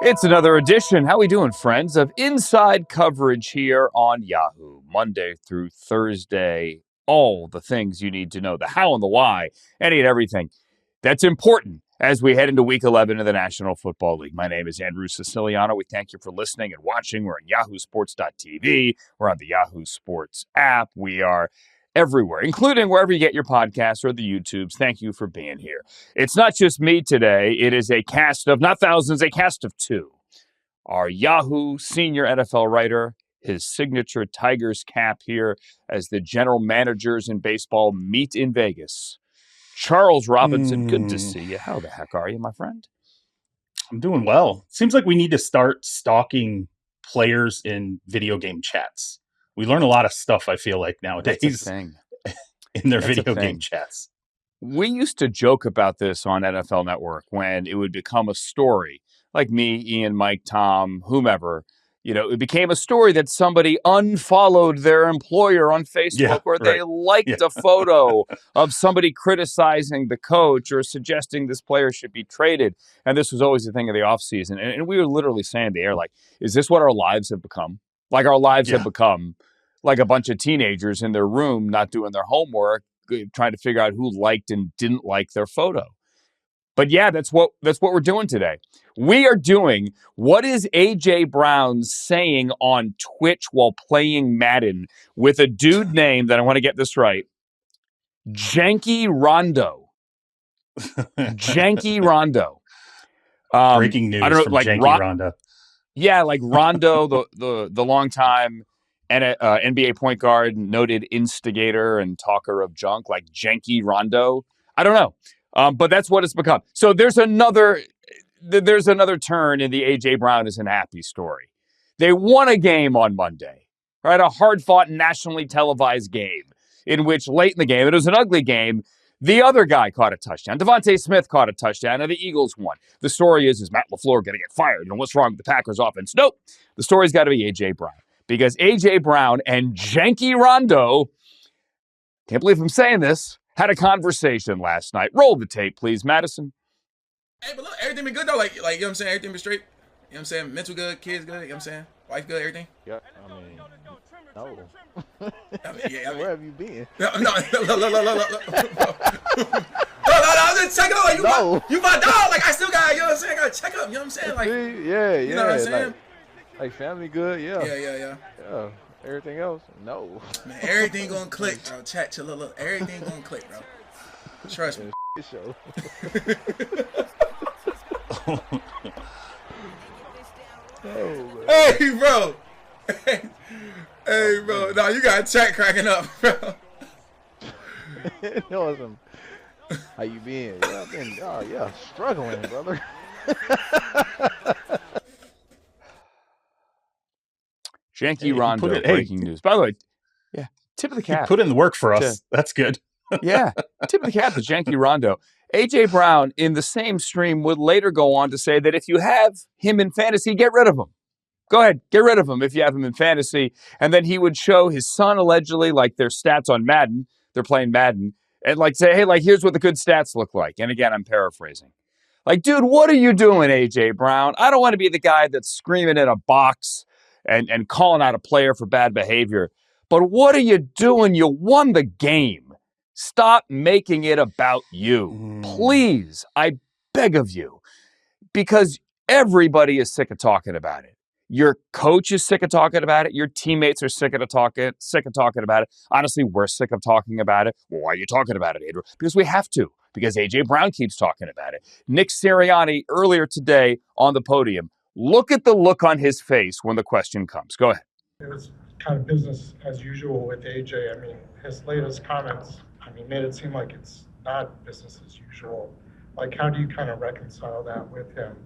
It's another edition, how we doing, friends, of Inside Coverage here on Yahoo. Monday through Thursday, all the things you need to know, the how and the why, any and everything that's important as we head into Week 11 of the National Football League. My name is Andrew Siciliano. We thank you for listening and watching. We're on yahoosports.tv. We're on the Yahoo Sports app. We are everywhere, including wherever you get your podcasts or the YouTubes. Thank you for being here. It's not just me today. It is a cast of, not thousands, a cast of two. Our Yahoo senior NFL writer, his signature Tigers cap here as the general managers in baseball meet in Vegas. Charles Robinson, good to see you. How the heck are you, my friend? I'm doing well. Seems like we need to start stalking players in video game chats. We learn a lot of stuff, I feel like, nowadays in their video game chats. We used to joke about this on NFL Network when it would become a story, like me, Ian, Mike, Tom, whomever. You know, it became a story that somebody unfollowed their employer on Facebook or they liked a photo of somebody criticizing the coach or suggesting this player should be traded. And this was always the thing of the offseason. And we were literally saying in the air, like, is this what our lives have become? Like our lives have become like a bunch of teenagers in their room not doing their homework, trying to figure out who liked and didn't like their photo. But yeah, that's what we're doing today. We are doing what is A.J. Brown saying on Twitch while playing Madden with a dude named, that I want to get this right, Janky Rondo. Janky Rondo. Breaking news from Janky Rondo. Yeah, like Rondo, the longtime NBA point guard, noted instigator and talker of junk, like Janky Rondo. I don't know. But that's what it's become. So there's another turn in the A.J. Brown isn't happy story. They won a game on Monday, right? A hard-fought, nationally televised game in which late in the game, it was an ugly game, the other guy caught a touchdown. Devontae Smith caught a touchdown, and the Eagles won. The story is Matt LaFleur going to get fired? And what's wrong with the Packers offense? Nope. The story's got to be A.J. Brown. Because A.J. Brown and Janky Rondo, can't believe I'm saying this, had a conversation last night. Roll the tape, please, Madison. Hey, but look, everything been good, though. Like, you know what I'm saying? Everything been straight. You know what I'm saying? Mental good, kids good. You know what I'm saying? Wife good, everything? Yeah, I mean, no. Where have you been? No. I'm just checking up. Like, you my dog. Like, I still got, you know what I'm saying? I got to check up. You know what I'm saying? Like, you know what I'm saying? Like family good, yeah. Yeah. Everything else, no. Man, everything gonna click, bro. Chat to look. Everything gonna click, bro. Trust me. Show. Hey, bro. Hey, bro. No, you got chat cracking up, bro. Awesome. How you been? Yeah, I've been, struggling, brother. Janky Rondo, breaking news. By the way, tip of the cap. Put in the work for us. That's good. Tip of the cap to Janky Rondo. A.J. Brown, in the same stream, would later go on to say that if you have him in fantasy, get rid of him. Go ahead, get rid of him if you have him in fantasy. And then he would show his son, allegedly, like their stats on Madden. They're playing Madden. And like say, hey, like here's what the good stats look like. And again, I'm paraphrasing. Like, dude, what are you doing, A.J. Brown? I don't want to be the guy that's screaming in a box and calling out a player for bad behavior. But what are you doing? You won the game. Stop making it about you. Please, I beg of you. Because everybody is sick of talking about it. Your coach is sick of talking about it. Your teammates are sick of talking about it. Honestly, we're sick of talking about it. Well, why are you talking about it, Andrew? Because we have to. Because A.J. Brown keeps talking about it. Nick Sirianni, earlier today on the podium, look at the look on his face when the question comes. Go ahead. It was kind of business as usual with A.J. I mean, his latest comments, made it seem like it's not business as usual. Like, how do you kind of reconcile that with him?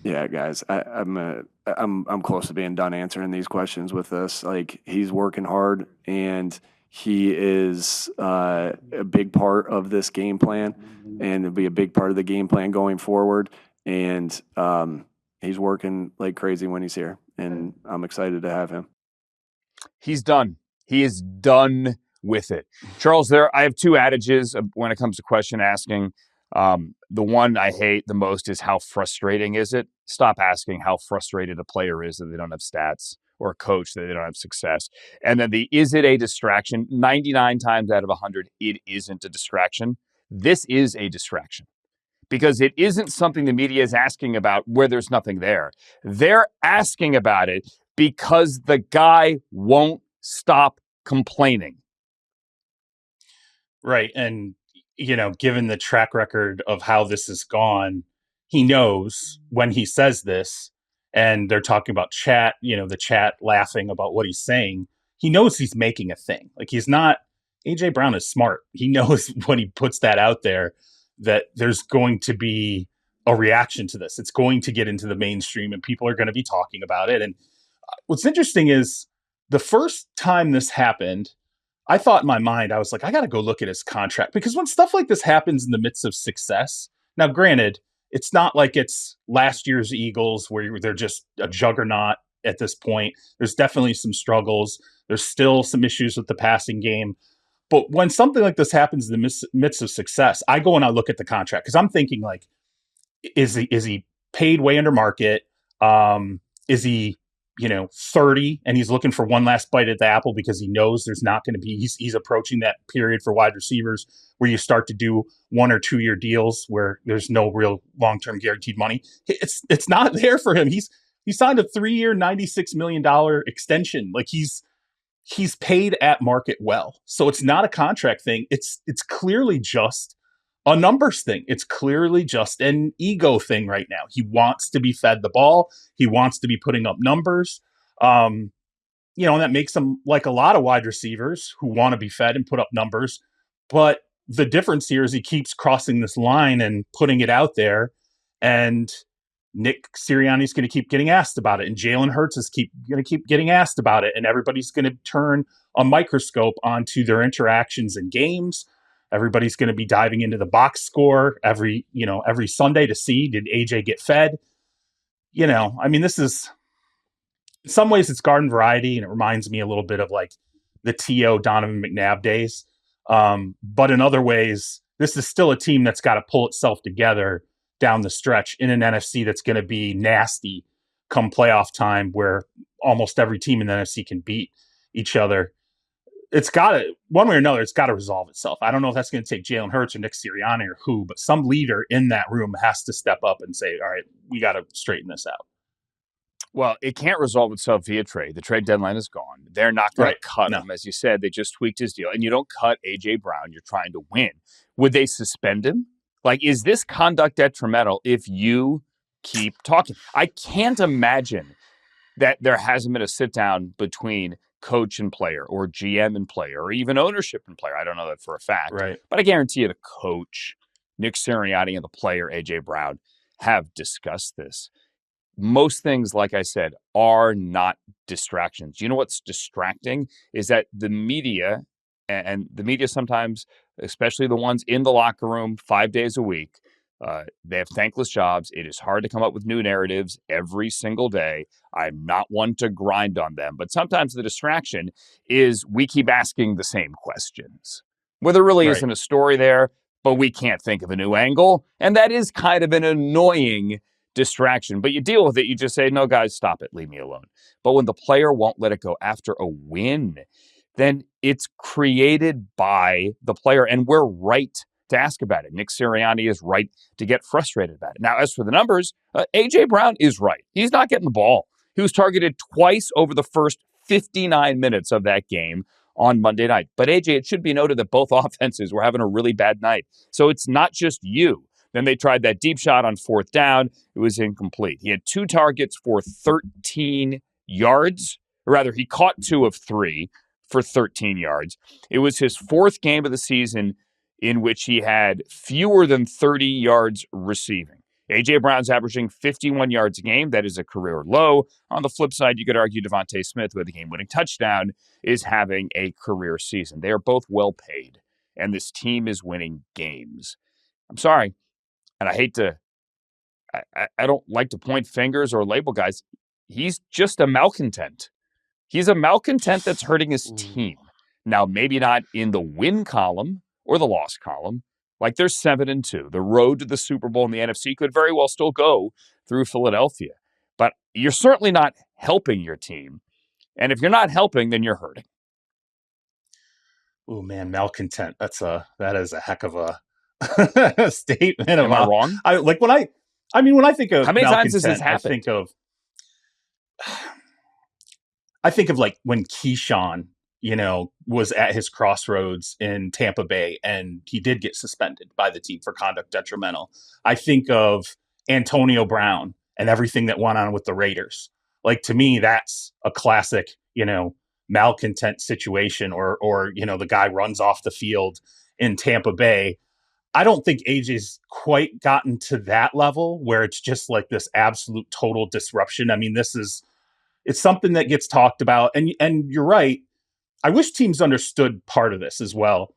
Yeah, guys, I'm close to being done answering these questions with this. Like, he's working hard, and he is a big part of this game plan, and it'll be a big part of the game plan going forward. And he's working like crazy when he's here, and I'm excited to have him. He's done. He is done with it. Charles, I have two adages when it comes to question asking. The one I hate the most is how frustrating is it? Stop asking how frustrated a player is that they don't have stats or a coach that they don't have success. And then is it a distraction? 99 times out of 100, it isn't a distraction. This is a distraction because it isn't something the media is asking about where there's nothing there. They're asking about it because the guy won't stop complaining. Right. And, given the track record of how this has gone, he knows when he says this and they're talking about chat, the chat laughing about what he's saying, he knows he's making a thing. Like he's not, AJ Brown is smart. He knows when he puts that out there that there's going to be a reaction to this. It's going to get into the mainstream and people are going to be talking about it. And what's interesting is the first time this happened, I thought in my mind, I was like, I got to go look at his contract, because when stuff like this happens in the midst of success, now granted, it's not like it's last year's Eagles where they're just a juggernaut at this point. There's definitely some struggles. There's still some issues with the passing game. But when something like this happens in the midst of success, I go and I look at the contract because I'm thinking like, is he paid way under market? Is he 30 and he's looking for one last bite at the apple because he knows there's not going to be, he's approaching that period for wide receivers where you start to do 1 or 2 year deals where there's no real long-term guaranteed money. It's not there for him. He signed a 3-year, $96 million extension. Like he's paid at market well. So it's not a contract thing. It's clearly just a numbers thing. It's clearly just an ego thing right now. He wants to be fed the ball. He wants to be putting up numbers. And that makes him like a lot of wide receivers who want to be fed and put up numbers. But the difference here is he keeps crossing this line and putting it out there. And Nick Sirianni's going to keep getting asked about it. And Jalen Hurts is going to keep getting asked about it. And everybody's going to turn a microscope onto their interactions in games. Everybody's going to be diving into the box score every Sunday to see, did AJ get fed? This is, in some ways it's garden variety, and it reminds me a little bit of like the T.O. Donovan McNabb days. But in other ways, this is still a team that's got to pull itself together down the stretch in an NFC that's going to be nasty come playoff time, where almost every team in the NFC can beat each other. It's got to, one way or another, it's got to resolve itself. I don't know if that's going to take Jalen Hurts or Nick Sirianni or who, but some leader in that room has to step up and say, all right, we got to straighten this out. Well, it can't resolve itself via trade. The trade deadline is gone. They're not going to cut him. As you said, they just tweaked his deal. And you don't cut A.J. Brown. You're trying to win. Would they suspend him? Like, is this conduct detrimental if you keep talking? I can't imagine that there hasn't been a sit-down between coach and player, or GM and player, or even ownership and player. I don't know that for a fact. Right. But I guarantee you the coach, Nick Sirianni, and the player, A.J. Brown, have discussed this. Most things, like I said, are not distractions. You know what's distracting is that the media, and the media sometimes, especially the ones in the locker room 5 days a week, they have thankless jobs. It is hard to come up with new narratives every single day. I'm not one to grind on them, but sometimes the distraction is we keep asking the same questions, where there really isn't a story there, but we can't think of a new angle. And that is kind of an annoying distraction, but you deal with it. You just say, no, guys, stop it. Leave me alone. But when the player won't let it go after a win, then it's created by the player, and we're right to ask about it. Nick Sirianni is right to get frustrated about it. Now, as for the numbers, A.J. Brown is right. He's not getting the ball. He was targeted twice over the first 59 minutes of that game on Monday night. But A.J., it should be noted that both offenses were having a really bad night. So it's not just you. Then they tried that deep shot on 4th down. It was incomplete. He had 2 targets for 13 yards. Or rather, he caught 2 of 3 for 13 yards. It was his 4th game of the season in which he had fewer than 30 yards receiving. A.J. Brown's averaging 51 yards a game. That is a career low. On the flip side, you could argue Devontae Smith, with a game-winning touchdown, is having a career season. They are both well paid, and this team is winning games. I'm sorry, and I hate to, I don't like to point fingers or label guys. He's just a malcontent. He's a malcontent that's hurting his team. Now, maybe not in the win column or the loss column, Like they're 7-2. The road to the Super Bowl in the NFC could very well still go through Philadelphia. But you're certainly not helping your team. And if you're not helping, then you're hurting. Oh man, malcontent. That is a heck of a statement. Am I wrong? When I think of how many times has this happened? I think of like when Keyshawn, was at his crossroads in Tampa Bay and he did get suspended by the team for conduct detrimental. I think of Antonio Brown and everything that went on with the Raiders. Like, to me, that's a classic, malcontent situation or the guy runs off the field in Tampa Bay. I don't think AJ's quite gotten to that level where it's just like this absolute total disruption. I mean, it's something that gets talked about. And you're right. I wish teams understood part of this as well.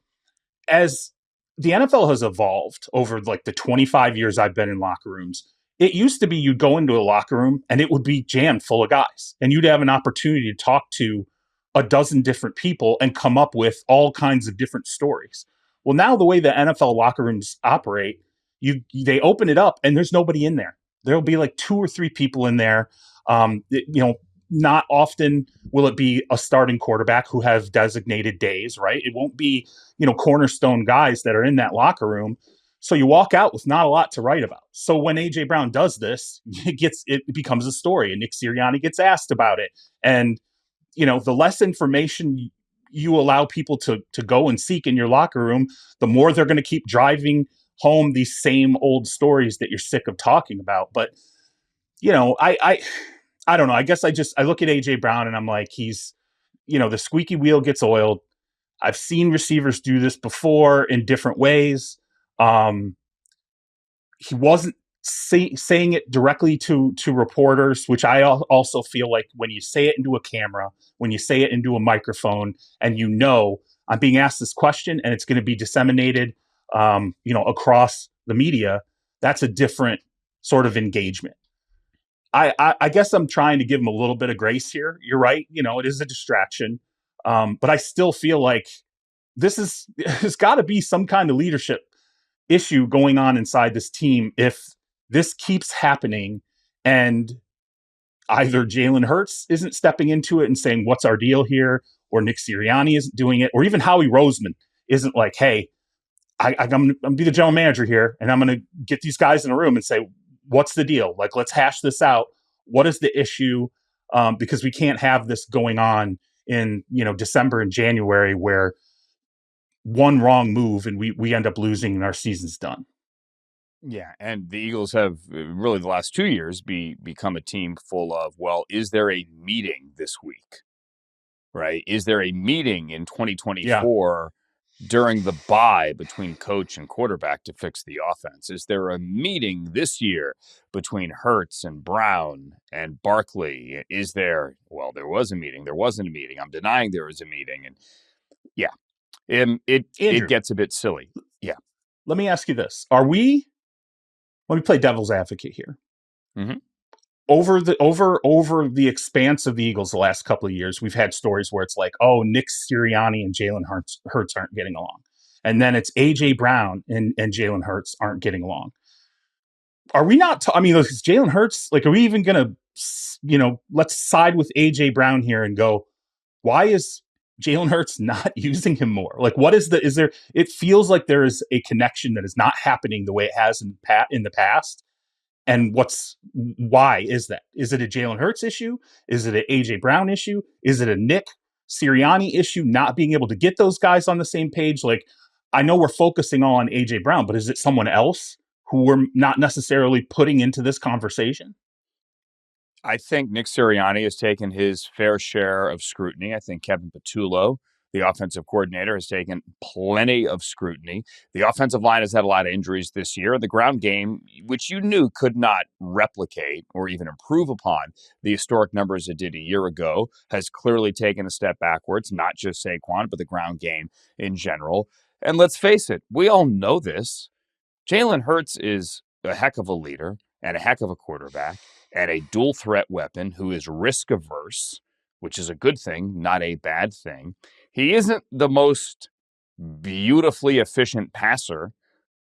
As the NFL has evolved over like the 25 years I've been in locker rooms, it used to be you'd go into a locker room and it would be jammed full of guys and you'd have an opportunity to talk to a dozen different people and come up with all kinds of different stories. Well, now the way the NFL locker rooms operate, they open it up and there's nobody in there. There'll be like 2 or 3 people in there. Not often will it be a starting quarterback who has designated days, right? It won't be, cornerstone guys that are in that locker room. So you walk out with not a lot to write about. So when AJ Brown does this, it becomes a story and Nick Sirianni gets asked about it. And, the less information you allow people to go and seek in your locker room, the more they're going to keep driving home these same old stories that you're sick of talking about. But, I don't know. I guess I look at AJ Brown and I'm like, he's, the squeaky wheel gets oiled. I've seen receivers do this before in different ways. He wasn't saying it directly to reporters, which I also feel like when you say it into a camera, when you say it into a microphone, and I'm being asked this question and it's going to be disseminated, across the media, that's a different sort of engagement. I guess I'm trying to give him a little bit of grace here. You're right. It is a distraction. But I still feel like there's got to be some kind of leadership issue going on inside this team if this keeps happening and either Jalen Hurts isn't stepping into it and saying, what's our deal here? Or Nick Sirianni isn't doing it. Or even Howie Roseman isn't like, hey, I'm going to be the general manager here and I'm going to get these guys in a room and say, what's the deal? Like, let's hash this out. What is the issue? Because we can't have this going on in, December and January where one wrong move and we end up losing and our season's done. Yeah, and the Eagles have really the last 2 years become a team full of, well, is there a meeting this week? Right? Is there a meeting in 2024 during the bye between coach and quarterback to fix the offense? Is there a meeting this year between Hurts and Brown and Barkley? Is there? Well, there was a meeting. There wasn't a meeting. I'm denying there was a meeting. And yeah, it gets a bit silly. Yeah. Let me ask you this. Let me play devil's advocate here. Mm-hmm. Over the expanse of the Eagles the last couple of years, we've had stories where it's like, oh, Nick Sirianni and Jalen Hurts aren't getting along. And then it's AJ Brown and Jalen Hurts aren't getting along. Are we not? Jalen Hurts, like, are we even going to, let's side with AJ Brown here and go, why is Jalen Hurts not using him more? Like, it feels like there is a connection that is not happening the way it has in the past. And why is that? Is it a Jalen Hurts issue? Is it an AJ Brown issue? Is it a Nick Sirianni issue, not being able to get those guys on the same page? Like, I know we're focusing all on AJ Brown, but is it someone else who we're not necessarily putting into this conversation? I think Nick Sirianni has taken his fair share of scrutiny. I think Kevin Patullo, the offensive coordinator, has taken plenty of scrutiny. The offensive line has had a lot of injuries this year. The ground game, which you knew could not replicate or even improve upon the historic numbers it did a year ago, has clearly taken a step backwards, not just Saquon, but the ground game in general. And let's face it, we all know this. Jalen Hurts is a heck of a leader and a heck of a quarterback and a dual threat weapon who is risk averse, which is a good thing, not a bad thing. He isn't the most beautifully efficient passer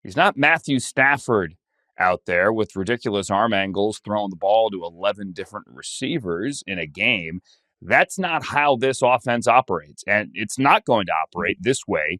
He's not Matthew Stafford out there with ridiculous arm angles, throwing the ball to 11 different receivers in a game. That's not how this offense operates. And it's not going to operate this way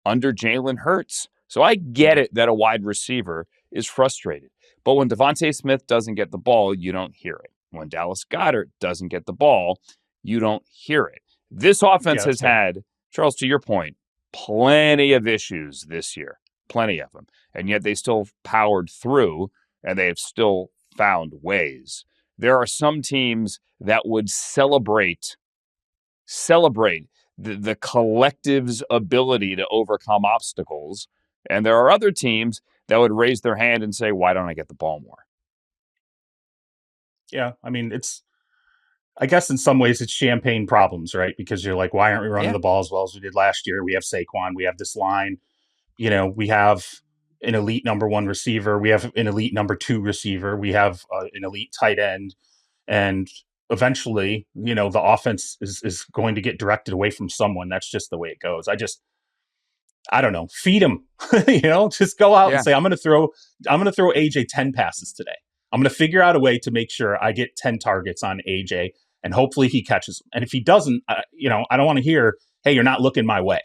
under Jalen Hurts. So I get it that a wide receiver is frustrated. But when Devontae Smith doesn't get the ball, you don't hear it. When Dallas Goedert doesn't get the ball, you don't hear it. This offense has had, Charles, to your point, plenty of issues this year. Plenty of them. And yet they still powered through, and they have still found ways. There are some teams that would celebrate the collective's ability to overcome obstacles. And there are other teams that would raise their hand and say, why don't I get the ball more? Yeah, I mean, I guess in some ways it's champagne problems, right? Because you're like, why aren't we running the ball as well as we did last year? We have Saquon, we have this line. We have an elite number 1 receiver. We have an elite number 2 receiver. We have an elite tight end. And eventually, the offense is going to get directed away from someone. That's just the way it goes. I don't know. Feed him, just go out and say, I'm going to throw AJ 10 passes today. I'm going to figure out a way to make sure I get 10 targets on AJ, and hopefully he catches them. And if he doesn't, I don't want to hear, hey, you're not looking my way.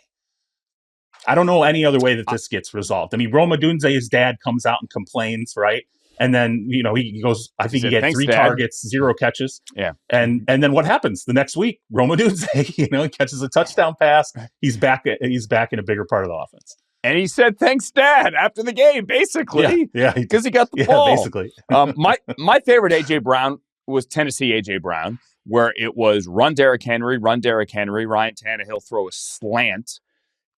I don't know any other way that this gets resolved. I mean, Rome Odunze's dad comes out and complains, right? And then, he goes, I think he had 3 targets, 0 catches. Yeah. And then what happens? The next week, Rome Odunze, he catches a touchdown pass. He's back in a bigger part of the offense. And he said, thanks, Dad, after the game, basically. Yeah. Because he got the ball. Basically. My favorite A.J. Brown was Tennessee A.J. Brown, where it was run Derrick Henry, Ryan Tannehill throw a slant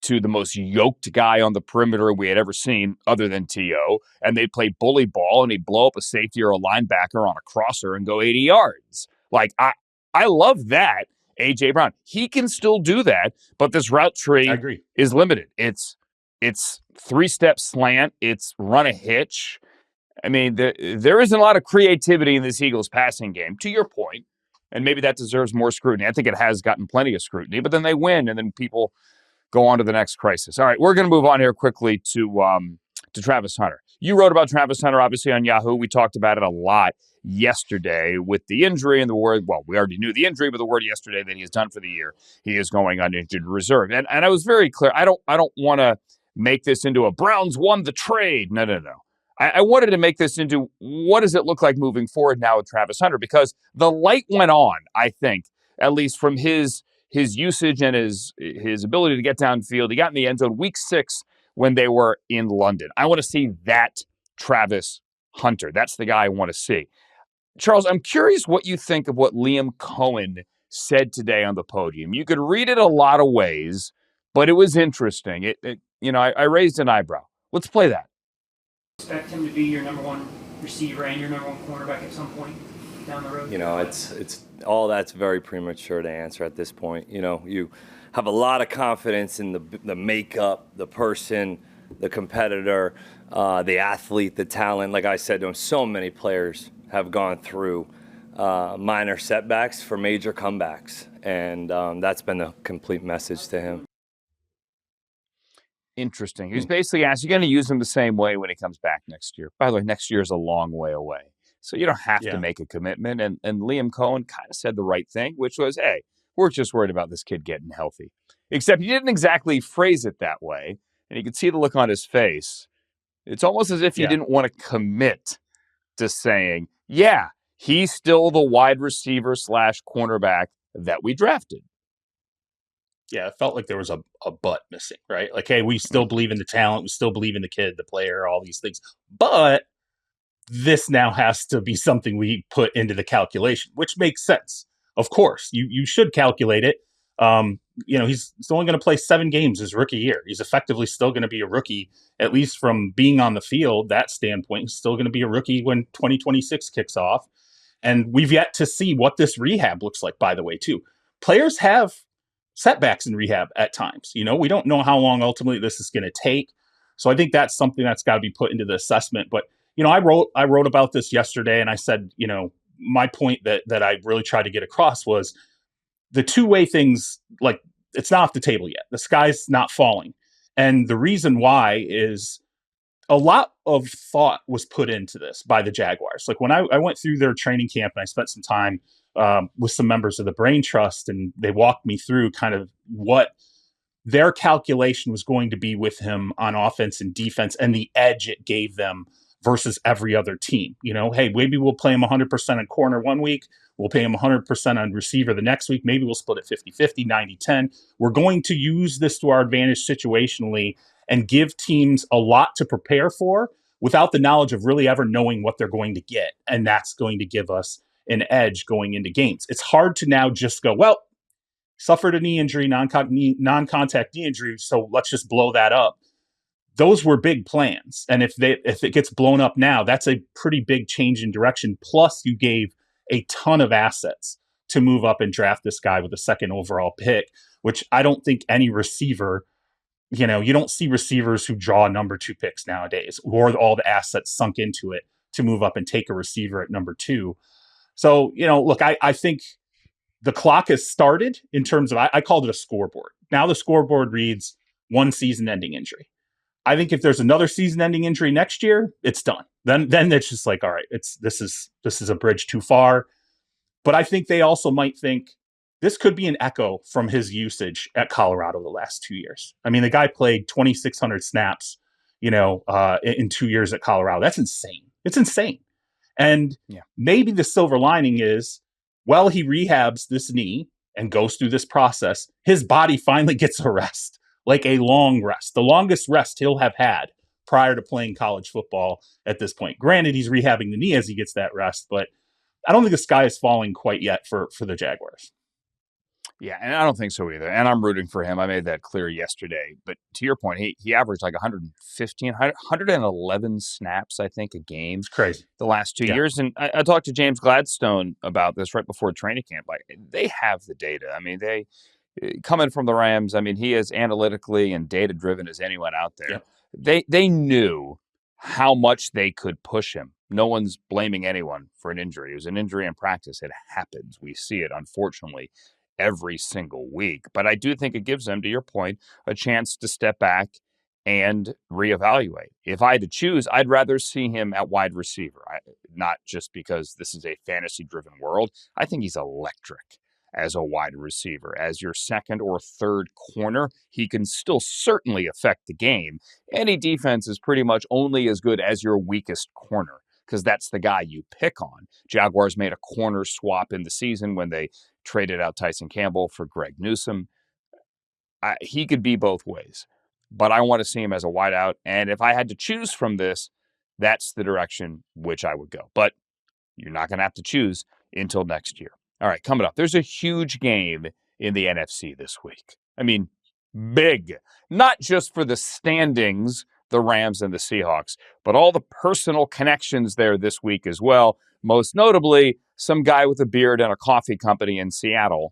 to the most yoked guy on the perimeter we had ever seen other than T.O., and they'd play bully ball, and he'd blow up a safety or a linebacker on a crosser and go 80 yards. Like, I love that, A.J. Brown. He can still do that, but this route tree is limited. It's 3-step slant. It's run a hitch. I mean, there isn't a lot of creativity in this Eagles passing game, to your point, and maybe that deserves more scrutiny. I think it has gotten plenty of scrutiny, but then they win, and then people go on to the next crisis. All right, we're going to move on here quickly to Travis Hunter. You wrote about Travis Hunter, obviously, on Yahoo. We talked about it a lot yesterday with the injury and the word, well, we already knew the injury, but the word yesterday that he is done for the year. He is going on injured reserve. And I was very clear. I don't want to make this into a Browns won the trade. No. I wanted to make this into what does it look like moving forward now with Travis Hunter, because the light went on, I think, at least from his usage and his ability to get downfield. He got in the end zone week 6 when they were in London. I want to see that Travis Hunter. That's the guy I want to see. Charles, I'm curious what you think of what Liam Coen said today on the podium. You could read it a lot of ways, but it was interesting. I raised an eyebrow. Let's play that. Expect him to be your number 1 receiver and your number 1 cornerback at some point down the road? It's all that's very premature to answer at this point. You have a lot of confidence in the makeup, the person, the competitor, the athlete, the talent. Like I said, so many players have gone through minor setbacks for major comebacks, and that's been the complete message to him. Interesting. He was basically asked, you're going to use him the same way when he comes back next year. By the way, next year is a long way away. So you don't have to make a commitment. And Liam Coen kind of said the right thing, which was, hey, we're just worried about this kid getting healthy. Except he didn't exactly phrase it that way. And you could see the look on his face. It's almost as if he didn't want to commit to saying, yeah, he's still the wide receiver / cornerback that we drafted. Yeah, it felt like there was a but missing, right? Like, hey, we still believe in the talent. We still believe in the kid, the player, all these things. But this now has to be something we put into the calculation, which makes sense. Of course, you should calculate it. He's only going to play 7 games his rookie year. He's effectively still going to be a rookie, at least from being on the field. That standpoint, he's still going to be a rookie when 2026 kicks off. And we've yet to see what this rehab looks like, by the way, too. Players have setbacks in rehab at times. We don't know how long ultimately this is going to take. So I think that's something that's got to be put into the assessment. But, I wrote about this yesterday, and I said, my point that I really tried to get across was the two-way things, like, it's not off the table yet. The sky's not falling. And the reason why is a lot of thought was put into this by the Jaguars. Like when I went through their training camp and I spent some time with some members of the Brain Trust, and they walked me through kind of what their calculation was going to be with him on offense and defense and the edge it gave them versus every other team. You know, hey, maybe we'll play him 100% on corner one week. We'll pay him 100% on receiver the next week. Maybe we'll split it 50-50, 90-10. We're going to use this to our advantage situationally and give teams a lot to prepare for without the knowledge of really ever knowing what they're going to get. And that's going to give us an edge going into games. It's hard to now just go, well, suffered a knee injury, non-contact knee injury, so let's just blow that up. Those were big plans. And if it gets blown up now, that's a pretty big change in direction. Plus, you gave a ton of assets to move up and draft this guy with a second overall pick, which I don't think any receiver, you know, you don't see receivers who draw number 2 picks nowadays, or all the assets sunk into it to move up and take a receiver at number 2. So, you know, look, I think the clock has started in terms of, I called it a scoreboard. Now the scoreboard reads 1 season-ending injury. I think if there's another season-ending injury next year, it's done. Then it's just like, all right, this is a bridge too far. But I think they also might think this could be an echo from his usage at Colorado the last 2 years. I mean, the guy played 2,600 snaps, you know, in 2 years at Colorado. That's insane. It's insane. And maybe the silver lining is, well, he rehabs this knee and goes through this process. His body finally gets a rest, like a long rest, the longest rest he'll have had prior to playing college football at this point. Granted, he's rehabbing the knee as he gets that rest, but I don't think the sky is falling quite yet for the Jaguars. Yeah, and I don't think so either. And I'm rooting for him. I made that clear yesterday. But to your point, he averaged like 111 snaps, I think, a game. It's crazy. The last 2 years. And I talked to James Gladstone about this right before training camp. Like, they have the data. I mean, they coming from the Rams, I mean, he is analytically and data-driven as anyone out there. Yep. They knew how much they could push him. No one's blaming anyone for an injury. It was an injury in practice. It happens. We see it, unfortunately, every single week. But I do think it gives them, to your point, a chance to step back and reevaluate. If I had to choose, I'd rather see him at wide receiver, not just because this is a fantasy-driven world. I think he's electric as a wide receiver. As your second or third corner, he can still certainly affect the game. Any defense is pretty much only as good as your weakest corner, because that's the guy you pick on. Jaguars made a corner swap in the season when they traded out Tyson Campbell for Greg Newsome. He could be both ways, but I want to see him as a wideout. And if I had to choose from this, that's the direction which I would go. But you're not going to have to choose until next year. All right, coming up, there's a huge game in the NFC this week. I mean, big. Not just for the standings, the Rams and the Seahawks, but all the personal connections there this week as well. Most notably, some guy with a beard and a coffee company in Seattle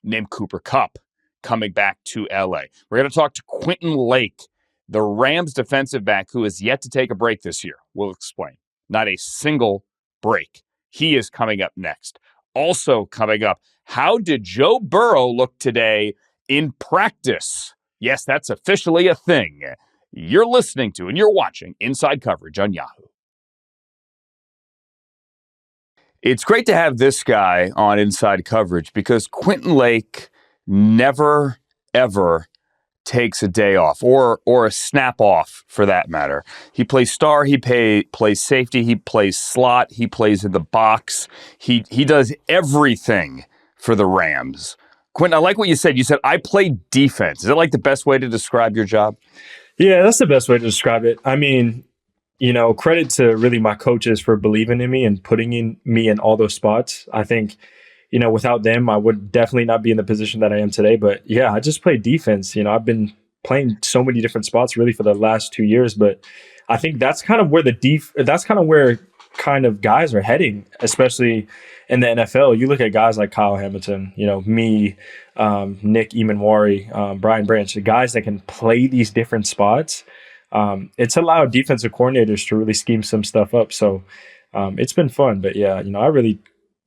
named Cooper Kupp coming back to LA. We're going to talk to Quentin Lake, the Rams defensive back who has yet to take a break this year. We'll explain. Not a single break. He is coming up next. Also coming up, how did Joe Burrow look today in practice? Yes, that's officially a thing. You're listening to and you're watching Inside Coverage on Yahoo. It's great to have this guy on Inside Coverage because Quentin Lake never, ever takes a day off or a snap off for that matter. He plays star, he plays safety, he plays slot, he plays in the box. He does everything for the Rams. Quentin, I like what you said. You said, I play defense. Is that like the best way to describe your job? Yeah, that's the best way to describe it. I mean, you know, credit to really my coaches for believing in me and putting me in all those spots. I think, you know, without them, I would definitely not be in the position that I am today. But yeah, I just play defense. You know, I've been playing so many different spots really for the last 2 years. But I think that's kind of where kind of guys are heading, especially in the NFL. You look at guys like Kyle Hamilton, you know, me, Nick Emanwari, Brian Branch, the guys that can play these different spots. It's allowed defensive coordinators to really scheme some stuff up. So it's been fun. But yeah, you know, I really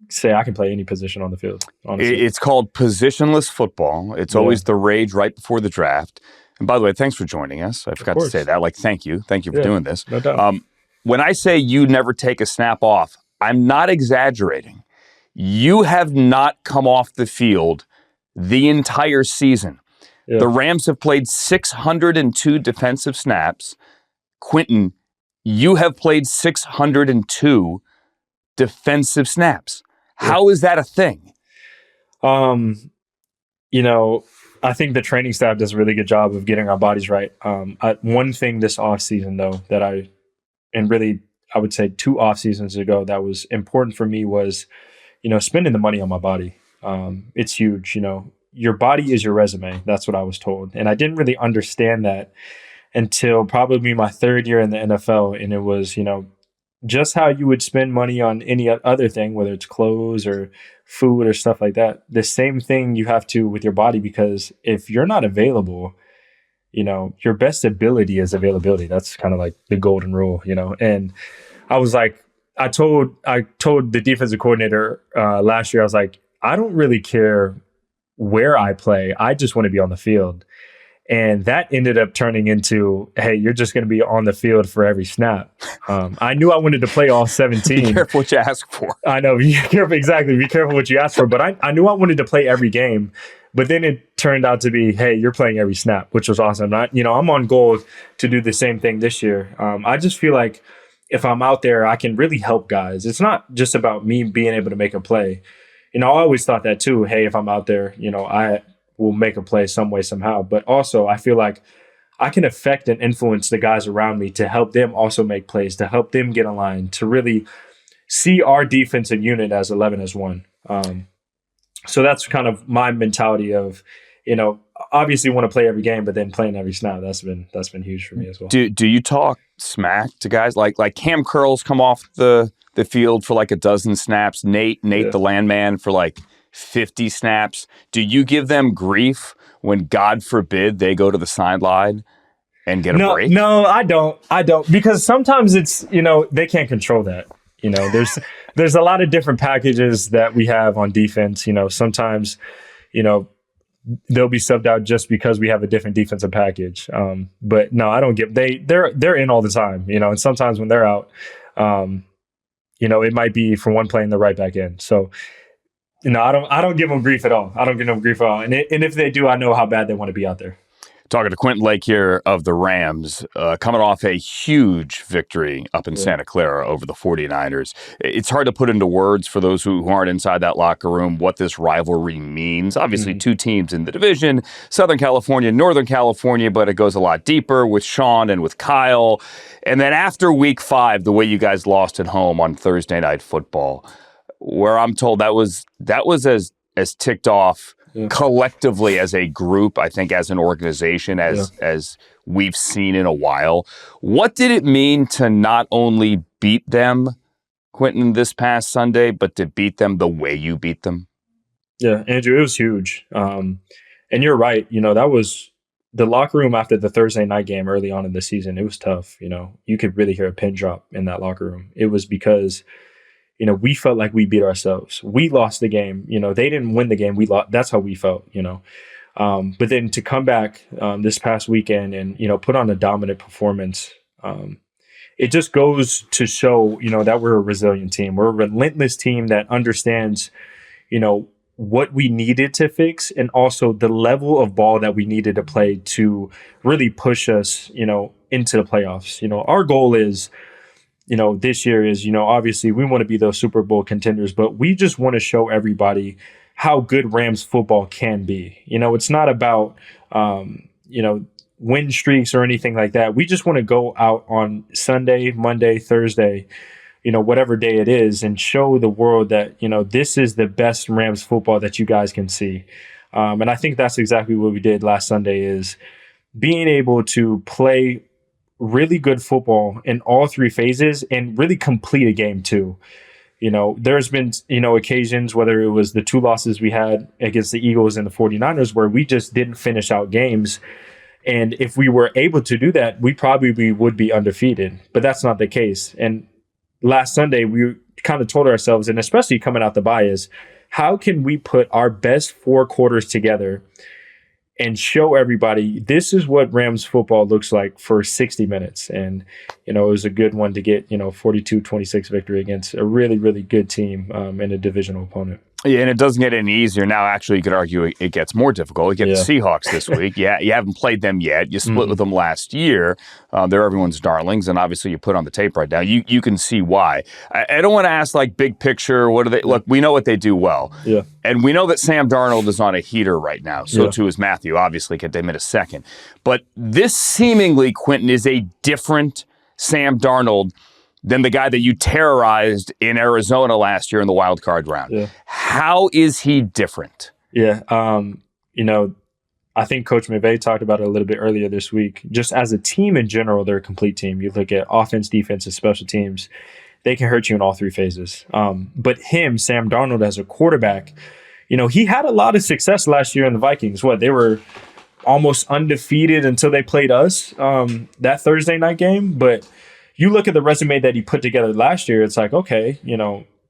say I can play any position on the field, honestly. It's called positionless football. It's always the rage right before the draft. And by the way, thanks for joining us. I forgot to say that. Like, thank you. Thank you for doing this. No doubt. When I say you never take a snap off, I'm not exaggerating. You have not come off the field the entire season. Yeah. The Rams have played 602 defensive snaps. Quentin, you have played 602 defensive snaps. How is that a thing? You know, I think the training staff does a really good job of getting our bodies right. One thing this offseason, though, that I would say 2 off seasons ago that was important for me was, spending the money on my body. It's huge. Your body is your resume. That's what I was told. And I didn't really understand that until probably my 3rd year in the NFL. And it was, just how you would spend money on any other thing, whether it's clothes or food or stuff like that. The same thing you have to with your body, because if you're not available, your best ability is availability. That's kind of like the golden rule, And I was like, I told the defensive coordinator last year, I was like, I don't really care where I play. I just want to be on the field. And that ended up turning into, hey, you're just going to be on the field for every snap. I knew I wanted to play all 17. Be careful what you ask for. I know. Be careful. Exactly. Be careful what you ask for. But I knew I wanted to play every game. But then it turned out to be, hey, you're playing every snap, which was awesome. I'm on goal to do the same thing this year. I just feel like if I'm out there, I can really help guys. It's not just about me being able to make a play. I always thought that too. Hey, if I'm out there, I will make a play some way, somehow. But also, I feel like I can affect and influence the guys around me to help them also make plays, to help them get in line, to really see our defensive unit as 11 as one. So that's kind of my mentality of, obviously want to play every game, but then playing every snap. That's been huge for me as well. Do you talk smack to guys like Cam Curl's come off the field for like a dozen snaps? Nate the landman for like 50 snaps. Do you give them grief when, God forbid, they go to the sideline and get a break? No, I don't. Because sometimes it's, they can't control that. There's a lot of different packages that we have on defense. Sometimes, they'll be subbed out just because we have a different defensive package. But no, I don't give, they're in all the time, and sometimes when they're out, it might be for one play in the right back end. So, I don't give them grief at all. And if they do, I know how bad they want to be out there. Talking to Quentin Lake here of the Rams, coming off a huge victory up in Santa Clara over the 49ers. It's hard to put into words for those who aren't inside that locker room what this rivalry means. Obviously, 2 teams in the division, Southern California, Northern California, but it goes a lot deeper with Sean and with Kyle. And then after week 5, the way you guys lost at home on Thursday Night Football, where I'm told that was as ticked off collectively as a group, I think as an organization, as we've seen in a while. What did it mean to not only beat them, Quentin, this past Sunday, but to beat them the way you beat them? Yeah, Andrew, it was huge. And you're right. That was the locker room after the Thursday night game early on in the season. It was tough. You could really hear a pin drop in that locker room. It was because we felt like we beat ourselves. We lost the game. They didn't win the game. We lost. That's how we felt, But then to come back this past weekend and, put on a dominant performance, it just goes to show, that we're a resilient team. We're a relentless team that understands, what we needed to fix and also the level of ball that we needed to play to really push us, into the playoffs. Our goal is, this year is, obviously we want to be those Super Bowl contenders, but we just want to show everybody how good Rams football can be. It's not about, win streaks or anything like that. We just want to go out on Sunday, Monday, Thursday, whatever day it is, and show the world that, this is the best Rams football that you guys can see. And I think that's exactly what we did last Sunday, is being able to play really good football in all 3 phases and really complete a game too. There's been, occasions, whether it was the 2 losses we had against the Eagles and the 49ers, where we just didn't finish out games. And if we were able to do that, we probably would be undefeated, but that's not the case. And last Sunday, we kind of told ourselves, and especially coming out the bye, is how can we put our best 4 quarters together and show everybody this is what Rams football looks like for 60 minutes. And, it was a good one to get, 42-26 victory against a really, really good team and a divisional opponent. Yeah, and it doesn't get any easier now. Actually, you could argue it gets more difficult. You get the Seahawks this week. Yeah, you haven't played them yet. You split with them last year. They're everyone's darlings, and obviously you put on the tape right now. You can see why. I don't want to ask like big picture. What do they look? We know what they do well. Yeah, and we know that Sam Darnold is on a heater right now. So too is Matthew. Obviously, get them in a second. But this seemingly, Quentin, is a different Sam Darnold than the guy that you terrorized in Arizona last year in the wild card round. Yeah. How is he different? Yeah. I think Coach McVay talked about it a little bit earlier this week. Just as a team in general, they're a complete team. You look at offense, defense, and special teams, they can hurt you in all three phases. But Sam Darnold, as a quarterback, he had a lot of success last year in the Vikings. They were almost undefeated until they played us that Thursday night game. But you look at the resume that he put together last year, it's like, okay,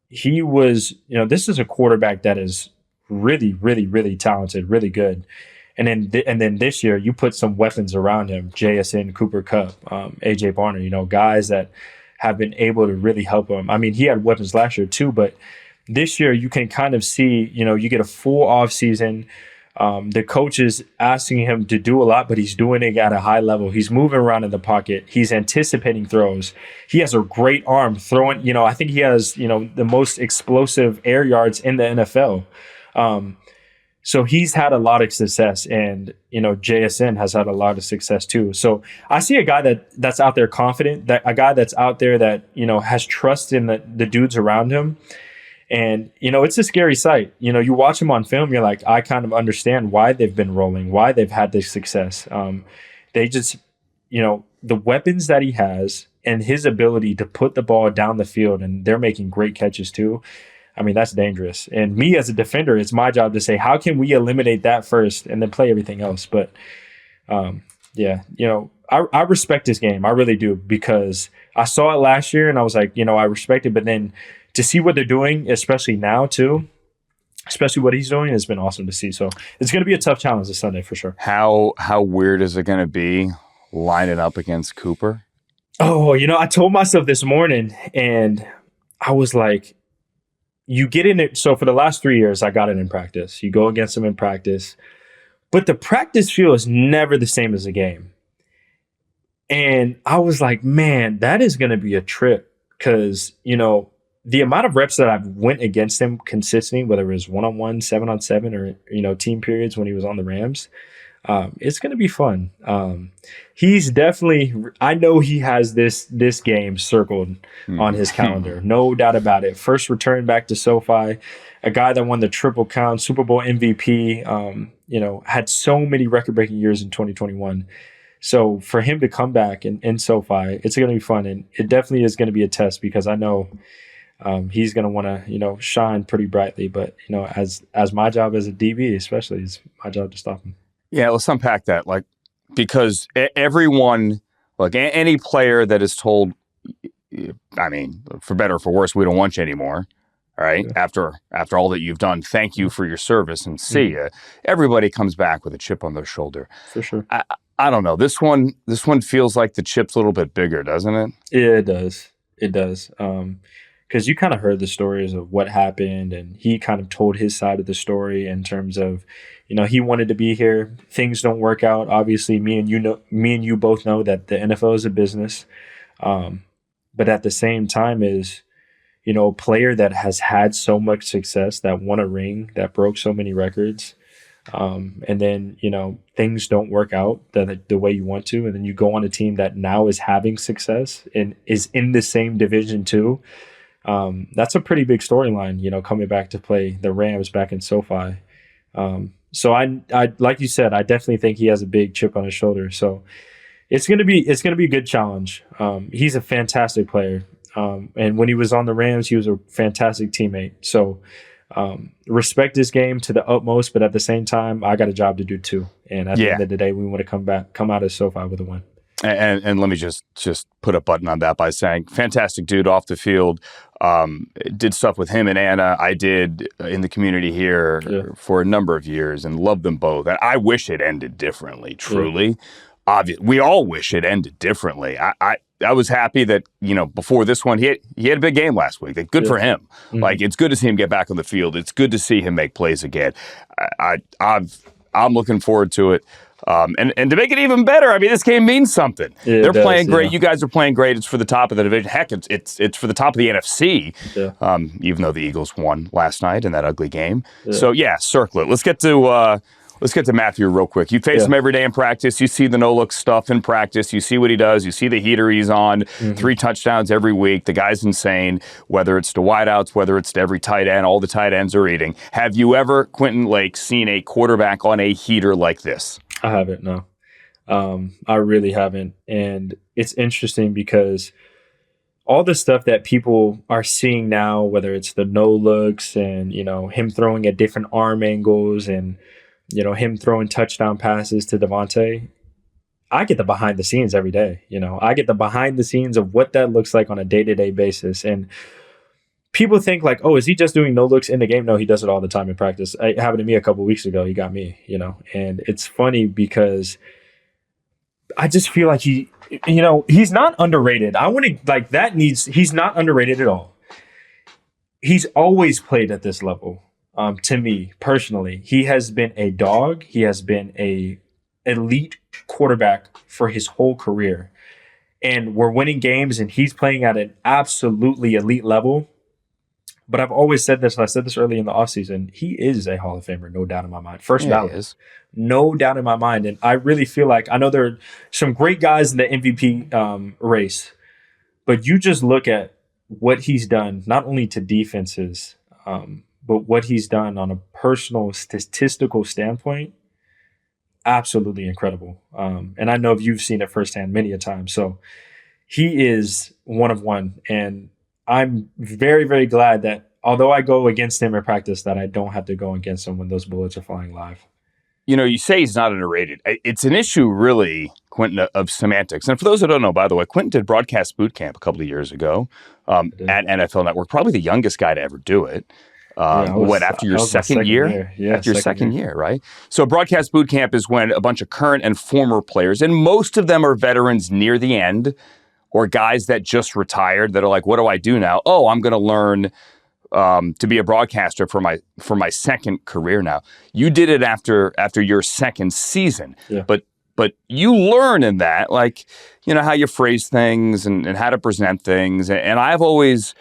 he was, this is a quarterback that is really, really, really talented, really good. And then this year, you put some weapons around him, JSN, Cooper Kupp, AJ Barner, guys that have been able to really help him. I mean, he had weapons last year too, but this year you can kind of see, you get a full off season. The coach is asking him to do a lot, but he's doing it at a high level. He's moving around in the pocket. He's anticipating throws. He has a great arm throwing. I think he has, the most explosive air yards in the NFL. So he's had a lot of success, and, JSN has had a lot of success too. So I see a guy that's out there confident, that a guy that's out there that, has trust in the dudes around him. And, it's a scary sight. You watch him on film, you're like, I kind of understand why they've been rolling, why they've had this success. They just, the weapons that he has and his ability to put the ball down the field, and they're making great catches too. I mean, that's dangerous. And me as a defender, it's my job to say, how can we eliminate that first and then play everything else? But, I respect his game. I really do, because I saw it last year and I was like, I respect it. But then to see what they're doing, especially now too, especially what he's doing, has been awesome to see. So it's going to be a tough challenge this Sunday for sure. How weird is it going to be lining up against Cooper? Oh, I told myself this morning, and I was like, you get in it. So for the last 3 years, I got it in practice. You go against him in practice, but the practice feel is never the same as a game. And I was like, man, that is going to be a trip, because, the amount of reps that I've went against him consistently, whether it was 1-on-1, 7-on-7, or, team periods when he was on the Rams, it's going to be fun. He's definitely, I know he has this game circled on his calendar. No doubt about it. First return back to SoFi, a guy that won the Triple Crown, Super Bowl MVP, had so many record-breaking years in 2021. So for him to come back in SoFi, it's going to be fun. And it definitely is going to be a test, because I know he's going to want to, shine pretty brightly. But, as my job as a DB, especially, is my job to stop him. Yeah, let's unpack that. Because everyone, any player that is told, I mean, for better or for worse, we don't want you anymore. All right. Yeah. After all that you've done, thank you for your service and see ya. Everybody comes back with a chip on their shoulder. For sure. I don't know. This one feels like the chip's a little bit bigger, doesn't it? Yeah, it does. It does. Because you kind of heard the stories of what happened, and he kind of told his side of the story in terms of, he wanted to be here. Things don't work out. Obviously, me and you both know that the NFL is a business. But at the same time is, a player that has had so much success, that won a ring, that broke so many records. And then, things don't work out the way you want to. And then you go on a team that now is having success and is in the same division too. That's a pretty big storyline, coming back to play the Rams back in SoFi. So I like you said, I definitely think he has a big chip on his shoulder. So it's gonna be a good challenge. He's a fantastic player, and when he was on the Rams, he was a fantastic teammate. So respect his game to the utmost, but at the same time, I got a job to do too. And at the end of the day, we want to come out of SoFi with a win. And let me just put a button on that by saying, fantastic dude off the field. Did stuff with him and Anna. I did in the community here for a number of years and loved them both. And I wish it ended differently, truly. We all wish it ended differently. I was happy that, before this one, he had a big game last week. Good for him. Mm-hmm. Like, it's good to see him get back on the field. It's good to see him make plays again. I'm looking forward to it. And to make it even better, I mean, this game means something. They're playing great. Yeah. You guys are playing great. It's for the top of the division. Heck, it's for the top of the NFC. Yeah. Even though the Eagles won last night in that ugly game. Yeah. So circle it. Let's get to Matthew real quick. You face him every day in practice. You see the no-look stuff in practice. You see what he does. You see the heater he's on. Mm-hmm. 3 touchdowns every week. The guy's insane. Whether it's to wideouts, whether it's to every tight end, all the tight ends are eating. Have you ever, Quentin Lake, seen a quarterback on a heater like this? I haven't, no. I really haven't. And it's interesting because all the stuff that people are seeing now, whether it's the no-looks and, him throwing at different arm angles and, him throwing touchdown passes to Devontae, I get the behind the scenes every day. I get the behind the scenes of what that looks like on a day-to-day basis. And people think like, oh, is he just doing no looks in the game? No, he does it all the time in practice. It happened to me a couple of weeks ago. He got me, and it's funny because I just feel like he's not underrated. He's not underrated at all. He's always played at this level. To me personally, he has been a dog. He has been a elite quarterback for his whole career, and we're winning games and he's playing at an absolutely elite level. But I've always said this, and I said this early in the offseason, he is a Hall of Famer, no doubt in my mind. First ballot. He is. No doubt in my mind. And I really feel like, I know there are some great guys in the MVP race, but you just look at what he's done, not only to defenses, but what he's done on a personal statistical standpoint, absolutely incredible. And I know you've seen it firsthand many a time. So he is one of one. And I'm very, very glad that although I go against him in practice, that I don't have to go against him when those bullets are flying live. You say he's not underrated. It's an issue, really, Quentin, of semantics. And for those who don't know, by the way, Quentin did broadcast boot camp a couple of years ago at NFL Network. Probably the youngest guy to ever do it. After your second year? Yeah, after your second year, right? So broadcast boot camp is when a bunch of current and former players, and most of them are veterans near the end, or guys that just retired that are like, what do I do now? Oh, I'm going to learn to be a broadcaster for my second career now. You did it after your second season, but you learn in that, how you phrase things and how to present things. And I've always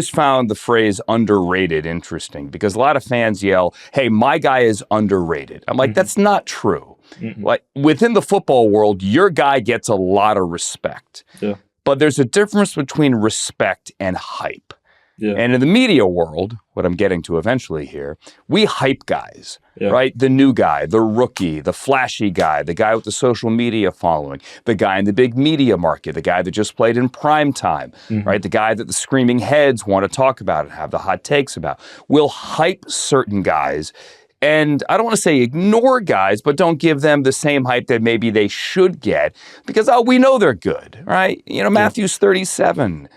found the phrase underrated interesting because a lot of fans yell, "Hey, my guy is underrated." I'm like, that's not true. Mm-hmm. Like within the football world, your guy gets a lot of respect. Yeah. But there's a difference between respect and hype. Yeah. And in the media world, what I'm getting to eventually here, we hype guys, right? The new guy, the rookie, the flashy guy, the guy with the social media following, the guy in the big media market, the guy that just played in prime time, right? The guy that the screaming heads want to talk about and have the hot takes about. We'll hype certain guys. And I don't want to say ignore guys, but don't give them the same hype that maybe they should get because, we know they're good, right? Matthew's 37.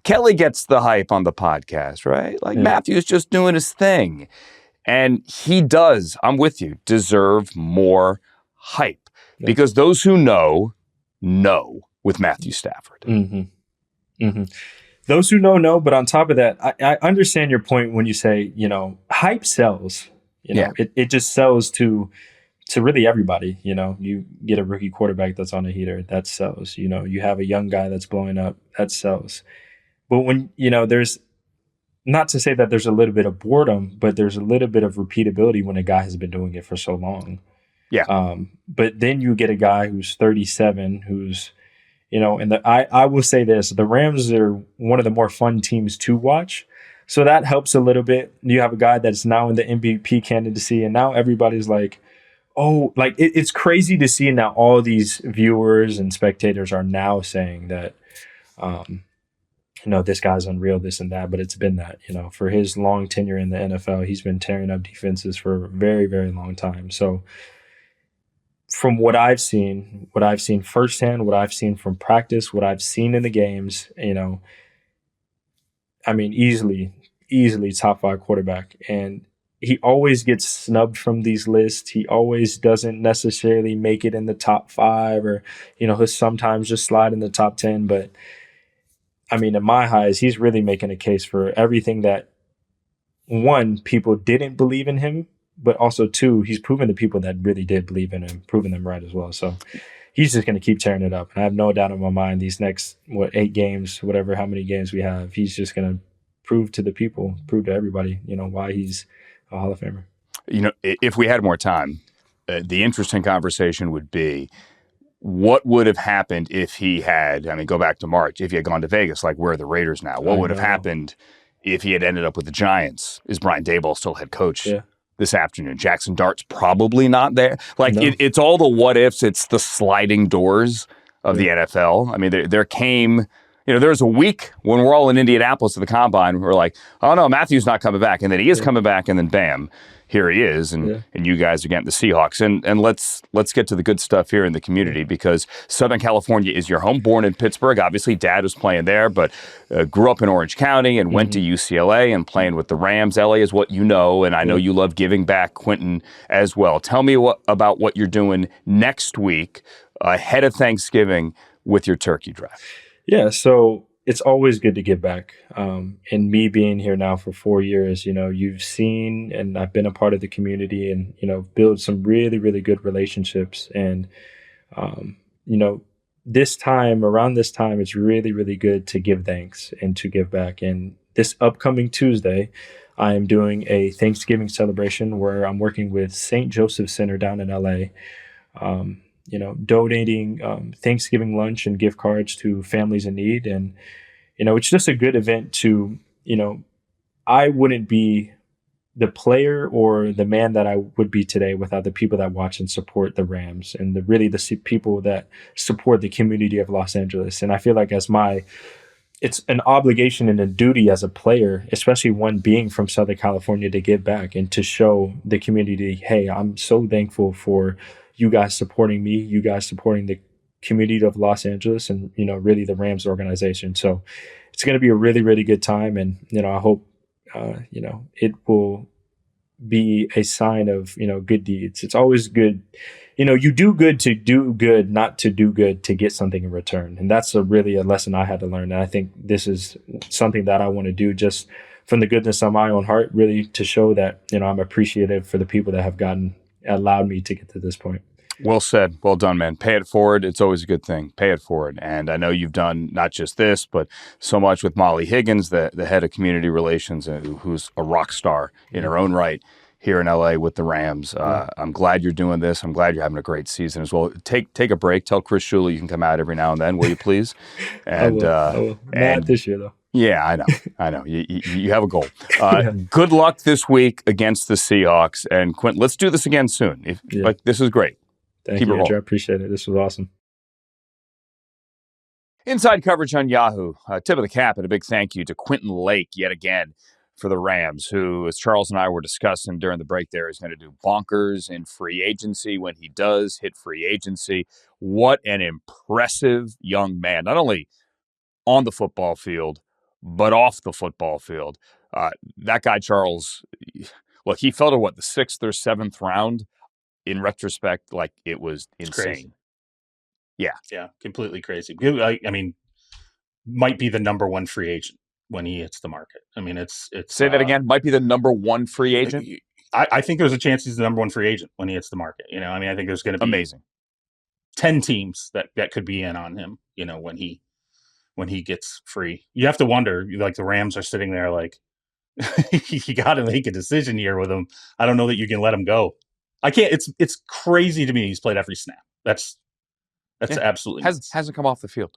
Kelly gets the hype on the podcast, right? Matthew's just doing his thing. And he does, I'm with you, deserve more hype because those who know with Matthew Stafford. Mm-hmm. Mm-hmm. Those who know, but on top of that, I understand your point when you say, hype sells. It just sells to really everybody. You get a rookie quarterback that's on a heater, that sells. You have a young guy that's blowing up, that sells. But when, there's, not to say that there's a little bit of boredom, but there's a little bit of repeatability when a guy has been doing it for so long. Yeah. But then you get a guy who's 37, who's, and I will say this, the Rams are one of the more fun teams to watch. So that helps a little bit. You have a guy that's now in the MVP candidacy, and now everybody's like, oh, it's crazy to see now all these viewers and spectators are now saying that, this guy's unreal, this and that. But it's been that, for his long tenure in the NFL, he's been tearing up defenses for a very, very long time. So from what I've seen firsthand, what I've seen from practice, what I've seen in the games, I mean, easily top 5 quarterback. And he always gets snubbed from these lists. He always doesn't necessarily make it in the top 5, or, he'll sometimes just slide in the top 10. But I mean, in my eyes, he's really making a case for everything that, one, people didn't believe in him, but also, two, he's proven the people that really did believe in him, proven them right as well. So he's just going to keep tearing it up. And I have no doubt in my mind these next, 8 games, how many games we have, he's just going to prove to the people, prove to everybody, why he's a Hall of Famer. If we had more time, the interesting conversation would be, what would have happened if he had, go back to March, if he had gone to Vegas, like where are the Raiders now? What would have happened if he had ended up with the Giants? Is Brian Daboll still head coach this afternoon? Jackson Dart's probably not there. It's all the what ifs. It's the sliding doors of the NFL. There came, there was a week when we're all in Indianapolis at the Combine. We're like, oh no, Matthew's not coming back. And then he is coming back, and then bam, here he is, and you guys are getting the Seahawks. And let's get to the good stuff here in the community, because Southern California is your home. Born in Pittsburgh, obviously Dad was playing there, but grew up in Orange County and went to UCLA and playing with the Rams. LA is what you know, and I know you love giving back, Quentin, as well. Tell me about what you're doing next week ahead of Thanksgiving with your turkey drive. Yeah, so it's always good to give back. And me being here now for 4 years, you've seen, and I've been a part of the community, and, build some really, really good relationships. And, around this time, it's really, really good to give thanks and to give back. And this upcoming Tuesday, I am doing a Thanksgiving celebration where I'm working with St. Joseph Center down in LA. Donating Thanksgiving lunch and gift cards to families in need. And, it's just a good event to, I wouldn't be the player or the man that I would be today without the people that watch and support the Rams, and the people that support the community of Los Angeles. And I feel like it's an obligation and a duty as a player, especially one being from Southern California, to give back and to show the community, hey, I'm so thankful for you guys supporting me, you guys supporting the community of Los Angeles, and, really the Rams organization. So it's going to be a really, really good time. And, I hope, it will be a sign of, good deeds. It's always good. You do good to do good, not to do good to get something in return. And that's really a lesson I had to learn. And I think this is something that I want to do just from the goodness of my own heart, really to show that, I'm appreciative for the people that have allowed me to get to this point. Well said. Well done, man. Pay it forward. It's always a good thing. Pay it forward. And I know you've done not just this, but so much with Molly Higgins, the head of community relations, who's a rock star in her own right here in LA with the Rams. I'm glad you're doing this. I'm glad you're having a great season as well. Take a break. Tell Chris Shula you can come out every now and then, will you please? And I will. Not this year, though. Yeah, I know. You have a goal. Good luck this week against the Seahawks. And Quentin, let's do this again soon. This is great. Thank you, Andrew. I appreciate it. This was awesome. Inside coverage on Yahoo. Tip of the cap and a big thank you to Quentin Lake yet again for the Rams, who, as Charles and I were discussing during the break there, is going to do bonkers in free agency when he does hit free agency. What an impressive young man, not only on the football field, but off the football field. That guy, Charles, look, he fell to the 6th or 7th round. In retrospect, it was insane. Crazy. Yeah, completely crazy. Might be the number one free agent when he hits the market. It's say that again. Might be the number one free agent. I think there's a chance he's the number one free agent when he hits the market. I think there's going to be amazing 10 teams that could be in on him. When he gets free, you have to wonder. The Rams are sitting there you got to make a decision here with him. I don't know that you can let him go. I can't. It's crazy to me. He's played every snap. That's absolutely hasn't come off the field.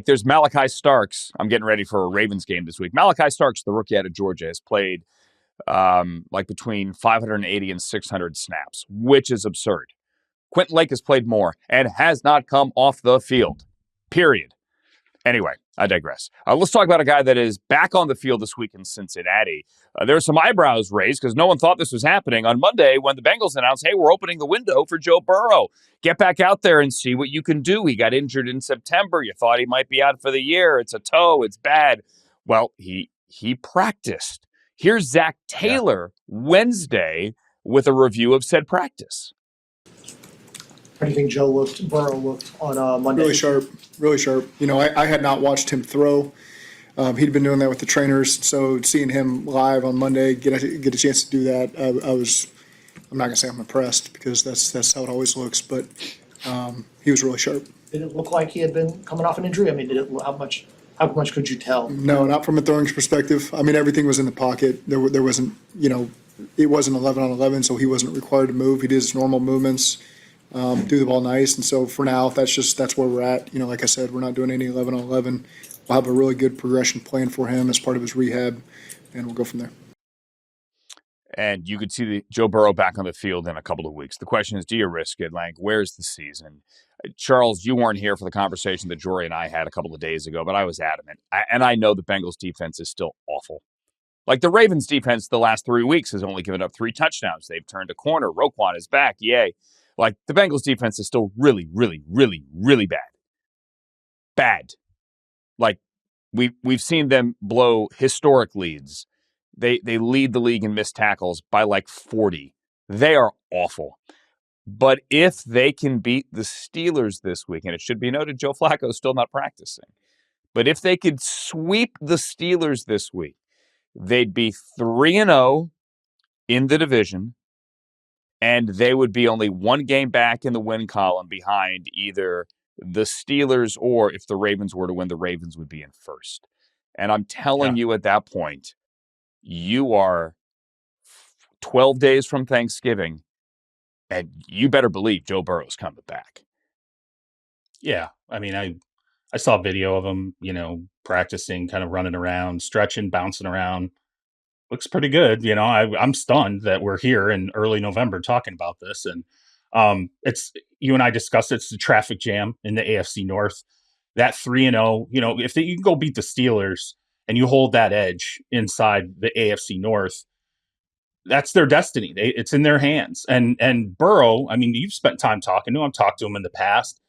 There's Malachi Starks. I'm getting ready for a Ravens game this week. Malachi Starks, the rookie out of Georgia, has played between 580 and 600 snaps, which is absurd. Quentin Lake has played more and has not come off the field. Period. Anyway, I digress. Let's talk about a guy that is back on the field this week in Cincinnati. There are some eyebrows raised because no one thought this was happening on Monday when the Bengals announced, hey, we're opening the window for Joe Burrow. Get back out there and see what you can do. He got injured in September. You thought he might be out for the year. It's a toe. It's bad. Well, he practiced. Here's Zach Taylor Wednesday with a review of said practice. How do you think Burrow looked on Monday? Really sharp. You know, I had not watched him throw. He'd been doing that with the trainers, so seeing him live on Monday, get a chance to do that, I'm not gonna say I'm impressed because that's how it always looks, but he was really sharp. Did it look like he had been coming off an injury? I mean, how much could you tell? No, not from a throwing perspective. I mean, everything was in the pocket. There wasn't, it wasn't 11 on 11, so he wasn't required to move. He did his normal movements. Do the ball nice, and so for now, that's where we're at. Like I said, we're not doing any 11 on 11. We'll have a really good progression plan for him as part of his rehab, and we'll go from there. And you could see Joe Burrow back on the field in a couple of weeks. The question is, do you risk it? Like, where's the season? Charles, you weren't here for the conversation that Jory and I had a couple of days ago, but I was adamant. And I know the Bengals defense is still awful. Like the Ravens defense the last 3 weeks has only given up 3 touchdowns. They've turned a corner. Roquan is back. Yay. Like, the Bengals defense is still really, really, really, really bad. Bad. Like, we've seen them blow historic leads. They lead the league in missed tackles by like 40. They are awful. But if they can beat the Steelers this week, and it should be noted Joe Flacco is still not practicing, but if they could sweep the Steelers this week, they'd be 3-0 in the division, and they would be only 1 game back in the win column behind either the Steelers or if the Ravens were to win, the Ravens would be in first. And I'm telling you at that point, you are 12 days from Thanksgiving, and you better believe Joe Burrow's coming back. Yeah. I mean, I saw a video of him, practicing, kind of running around, stretching, bouncing around. Looks pretty good. I'm stunned that we're here in early November talking about this. And it's, you and I discussed, it's the traffic jam in the AFC North. That 3-0, if you can go beat the Steelers and you hold that edge inside the AFC North, that's their destiny. It's in their hands. And Burrow, I mean, you've spent time talking to him. I've talked to him in the past.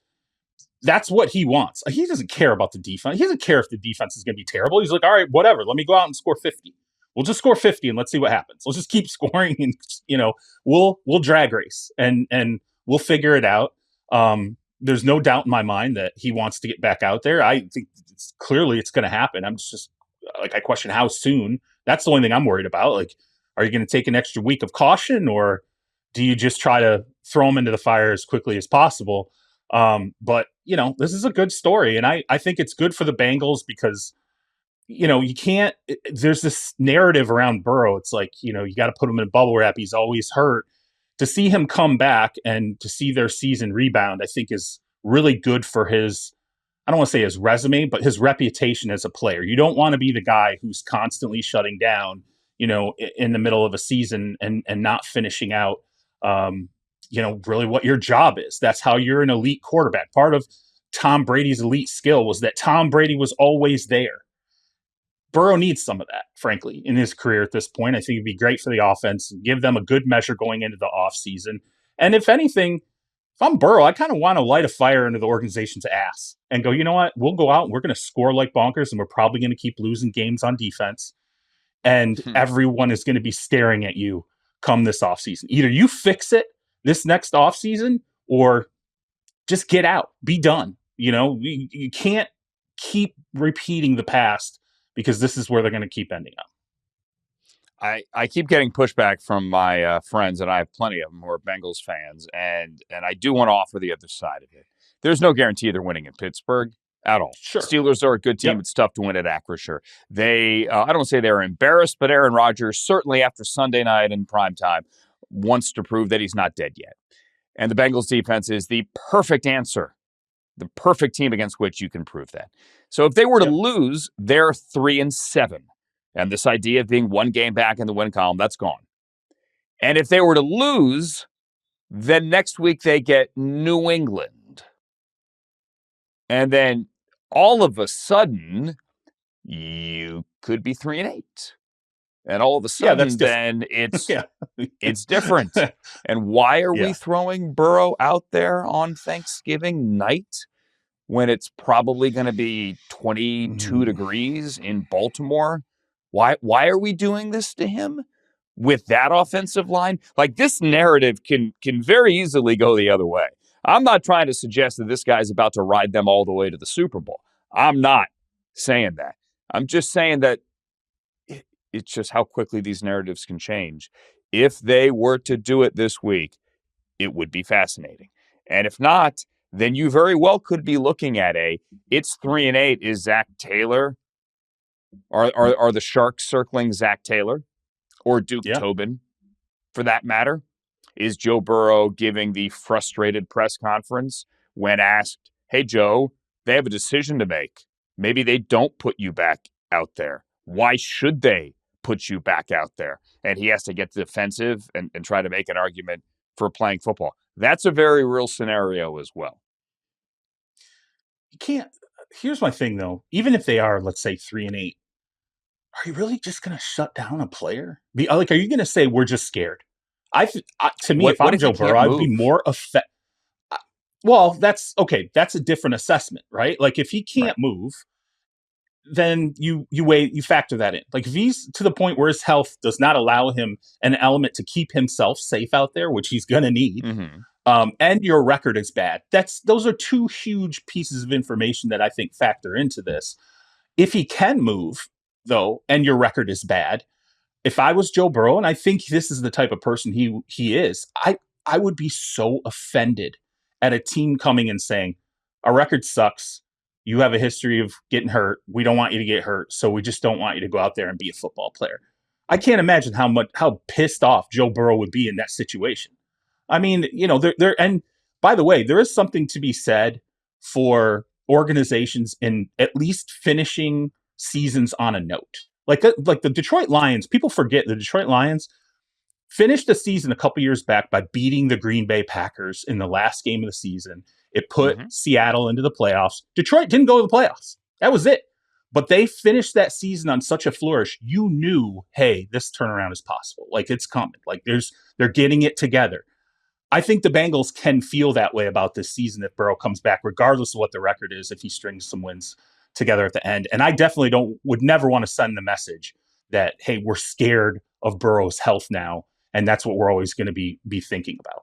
That's what he wants. He doesn't care about the defense. He doesn't care if the defense is going to be terrible. He's like, all right, whatever. Let me go out and score 50. We'll just score 50 and let's see what happens. Let's just keep scoring and, we'll drag race and we'll figure it out. There's no doubt in my mind that he wants to get back out there. I think it's going to happen. I'm just like, I question how soon. That's the only thing I'm worried about. Like, are you going to take an extra week of caution, or do you just try to throw him into the fire as quickly as possible? But this is a good story. And I think it's good for the Bengals because, you can't, there's this narrative around Burrow. It's like, you got to put him in bubble wrap. He's always hurt. To see him come back and to see their season rebound, I think is really good for his, I don't want to say his resume, but his reputation as a player. You don't want to be the guy who's constantly shutting down, in the middle of a season and not finishing out, really what your job is. That's how you're an elite quarterback. Part of Tom Brady's elite skill was that Tom Brady was always there. Burrow needs some of that, frankly, in his career at this point. I think it'd be great for the offense, give them a good measure going into the offseason. And if anything, if I'm Burrow, I kind of want to light a fire into the organization's ass and go, you know what? We'll go out and we're going to score like bonkers, and we're probably going to keep losing games on defense. And everyone is going to be staring at you come this offseason. Either you fix it this next offseason or just get out, be done. You can't keep repeating the past because this is where they're going to keep ending up. I keep getting pushback from my friends, and I have plenty of them who are Bengals fans, and I do want to offer the other side of it. There's no guarantee they're winning in Pittsburgh at all. Sure. Steelers are a good team. Yep. It's tough to win at Acrisure. They, I don't say they're embarrassed, but Aaron Rodgers, certainly after Sunday night in primetime, wants to prove that he's not dead yet. And the Bengals defense is the perfect answer, the perfect team against which you can prove that. So if they were to lose, they're 3-7. And this idea of being 1 game back in the win column, that's gone. And if they were to lose, then next week they get New England. And then all of a sudden you could be 3-8. And all of a sudden, then it's it's different. And why are we throwing Burrow out there on Thanksgiving night when it's probably going to be 22 degrees in Baltimore? Why are we doing this to him with that offensive line? Like, this narrative can very easily go the other way. I'm not trying to suggest that this guy's about to ride them all the way to the Super Bowl. I'm not saying that. I'm just saying that it's just how quickly these narratives can change. If they were to do it this week, it would be fascinating. And if not, then you very well could be looking at it's 3-8. Is Zach Taylor? Are the Sharks circling Zach Taylor or Duke Tobin, for that matter? Is Joe Burrow giving the frustrated press conference when asked, "Hey, Joe, they have a decision to make. Maybe they don't put you back out there. Why should they put you back out there?" And he has to get defensive and try to make an argument for playing football. That's a very real scenario as well. You can't. Here's my thing, though. Even if they are, let's say, 3-8, are you really just going to shut down a player? Are you going to say we're just scared? To me, if I'm Joe Burrow, I'd be more affected. Well, that's okay. That's a different assessment, right? Like, if he can't move, then you factor that in. Like, if he's to the point where his health does not allow him an element to keep himself safe out there, which he's going to need, and your record is bad, those are two huge pieces of information that I think factor into this. If he can move, though, and your record is bad, if I was Joe Burrow, and I think this is the type of person he is, I would be so offended at a team coming and saying, "Our record sucks. You have a history of getting hurt. We don't want you to get hurt, so we just don't want you to go out there and be a football player." I can't imagine how pissed off Joe Burrow would be in that situation. I mean, and by the way, there is something to be said for organizations in at least finishing seasons on a note. Like the Detroit Lions, people forget the Detroit Lions finished the season a couple years back by beating the Green Bay Packers in the last game of the season. It put Seattle into the playoffs. Detroit didn't go to the playoffs. That was it. But they finished that season on such a flourish. You knew, hey, this turnaround is possible. Like, it's coming. Like, they're getting it together. I think the Bengals can feel that way about this season if Burrow comes back, regardless of what the record is, if he strings some wins together at the end. And I definitely would never want to send the message that, hey, we're scared of Burrow's health now, and that's what we're always going to be thinking about.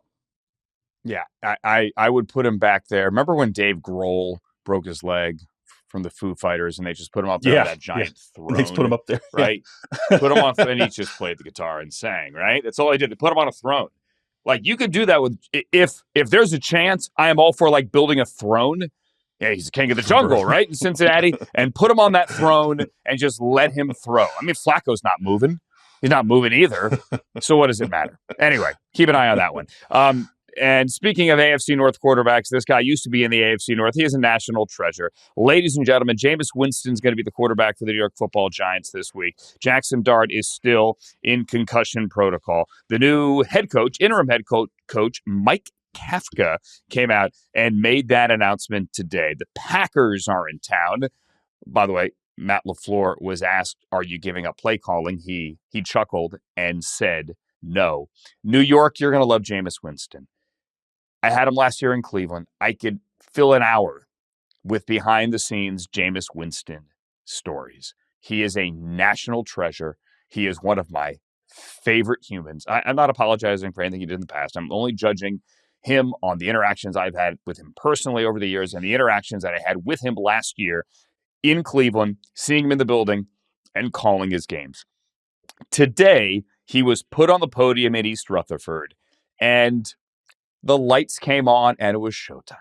Yeah, I would put him back there. Remember when Dave Grohl broke his leg from the Foo Fighters, and they just put him up there with that giant throne? They just put him up there. Right? Put him on, and he just played the guitar and sang, right? That's all I did. They put him on a throne. Like, you could do that with, if there's a chance, I am all for, like, building a throne. Yeah, he's the king of the jungle, right, in Cincinnati, and put him on that throne and just let him throw. I mean, Flacco's not moving. He's not moving either. So what does it matter? Anyway, keep an eye on that one. And speaking of AFC North quarterbacks, this guy used to be in the AFC North. He is a national treasure. Ladies and gentlemen, Jameis Winston's going to be the quarterback for the New York Football Giants this week. Jackson Dart is still in concussion protocol. The new interim head coach, Mike Kafka, came out and made that announcement today. The Packers are in town. By the way, Matt LaFleur was asked, "Are you giving up play calling?" He chuckled and said, "No." New York, you're going to love Jameis Winston. I had him last year in Cleveland. I could fill an hour with behind-the-scenes Jameis Winston stories. He is a national treasure. He is one of my favorite humans. I'm not apologizing for anything he did in the past. I'm only judging him on the interactions I've had with him personally over the years and the interactions that I had with him last year in Cleveland, seeing him in the building and calling his games. Today, he was put on the podium in East Rutherford, and the lights came on, and it was showtime.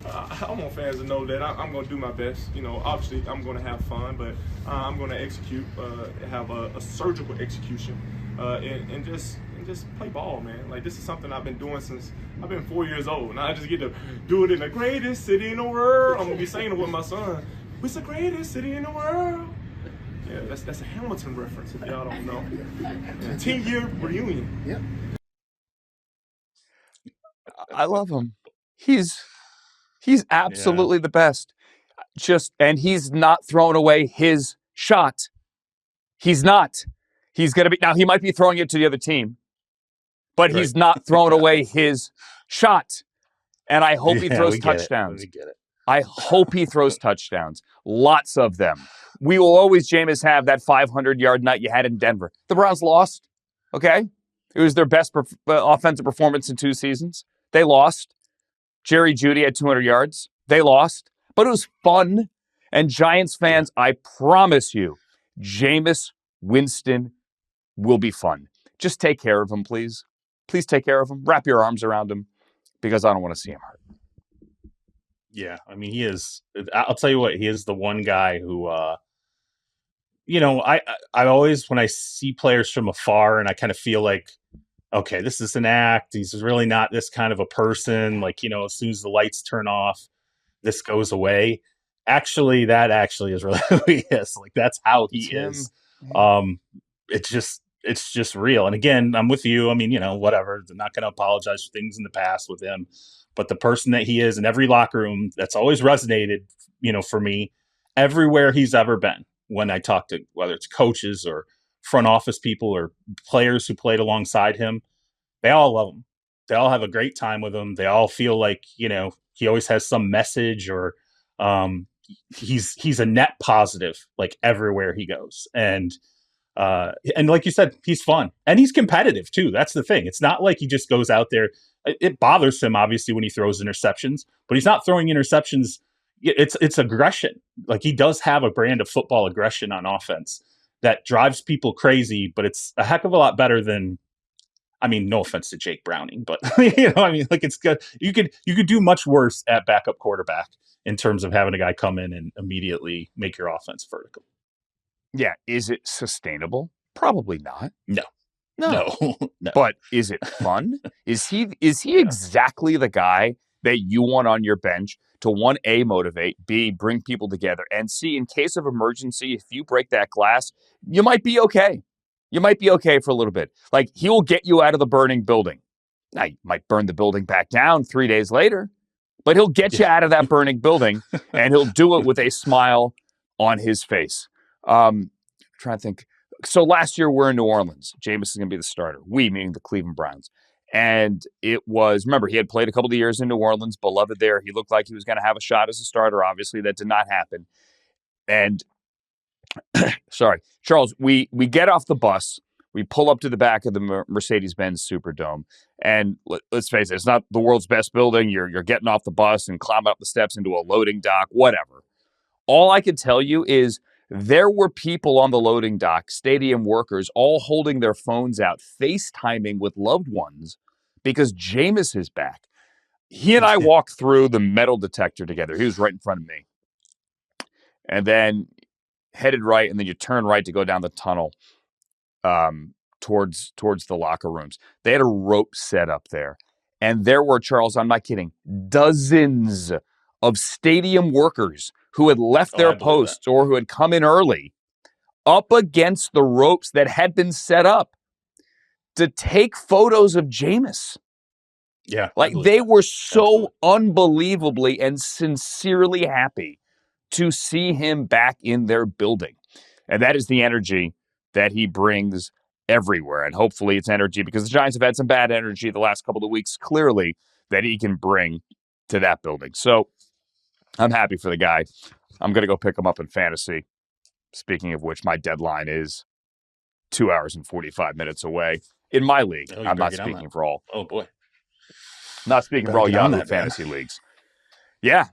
I want fans to know that I'm going to do my best. Obviously, I'm going to have fun, but I'm going to execute, have a surgical execution, and just play ball, man. Like, this is something I've been doing since I've been 4 years old. Now I just get to do it in the greatest city in the world. I'm going to be saying it with my son. It's the greatest city in the world. Yeah, that's a Hamilton reference if y'all don't know. 10-year reunion. Yeah. I love him. He's absolutely the best. And he's not throwing away his shot. He's not. He's going to be, now he might be throwing it to the other team, but he's not throwing away his shot. And I hope he throws touchdowns. We get it. I hope he throws touchdowns. Lots of them. We will always, Jameis, have that 500-yard night you had in Denver. The Browns lost, okay? It was their best offensive performance in 2 seasons. They lost. Jerry Jeudy had 200 yards. They lost. But it was fun. And Giants fans, I promise you, Jameis Winston will be fun. Just take care of him, please. Please take care of him. Wrap your arms around him because I don't want to see him hurt. Yeah, I mean, he is. I'll tell you what, he is the one guy who, I always, when I see players from afar and I kind of feel like, okay, this is an act. He's really not this kind of a person. Like, as soon as the lights turn off, this goes away. Actually, that actually is really who he is. Like, that's how he is. It's just real. And again, I'm with you. I mean, whatever. I'm not going to apologize for things in the past with him. But the person that he is in every locker room, that's always resonated, for me, everywhere he's ever been. When I talk to, whether it's coaches or front office people or players who played alongside him, they all love him. They all have a great time with him. They all feel like, he always has some message or he's a net positive, like everywhere he goes. And like you said, he's fun and he's competitive too. That's the thing. It's not like he just goes out there. It bothers him obviously when he throws interceptions, but he's not throwing interceptions. It's aggression. Like he does have a brand of football aggression on offense that drives people crazy, but it's a heck of a lot better than, I mean, no offense to Jake Browning, but it's good. You could do much worse at backup quarterback in terms of having a guy come in and immediately make your offense vertical. Yeah. Is it sustainable? Probably not. No. But is it fun? Is he exactly the guy that you want on your bench to 1, A, motivate, B, bring people together, and C, in case of emergency, if you break that glass, you might be okay. You might be okay for a little bit. Like, he will get you out of the burning building. Now, you might burn the building back down 3 days later, but he'll get you out of that burning building, and he'll do it with a smile on his face. I'm trying to think. So last year we're in New Orleans. Jameis is going to be the starter. We, meaning the Cleveland Browns. And it was, remember, he had played a couple of years in New Orleans, beloved there. He looked like he was going to have a shot as a starter. Obviously, that did not happen. And, sorry, Charles, we get off the bus. We pull up to the back of the Mercedes-Benz Superdome. And let's face it, it's not the world's best building. You're getting off the bus and climbing up the steps into a loading dock, whatever. All I can tell you is there were people on the loading dock, stadium workers, all holding their phones out, FaceTiming with loved ones because Jameis is back. He and I walked through the metal detector together. He was right in front of me. And then headed right, and then you turn right to go down the tunnel towards the locker rooms. They had a rope set up there. And there were, Charles, I'm not kidding, dozens of stadium workers who had left their posts or who had come in early up against the ropes that had been set up to take photos of Jameis. Yeah. Like they were so unbelievably and sincerely happy to see him back in their building. And that is the energy that he brings everywhere. And hopefully it's energy because the Giants have had some bad energy the last couple of weeks, clearly, that he can bring to that building. So I'm happy for the guy. I'm going to go pick him up in fantasy. Speaking of which, my deadline is 2 hours and 45 minutes away in my league. I'm not speaking for all. Oh, boy. Not speaking for all Yahoo fantasy leagues. Yeah.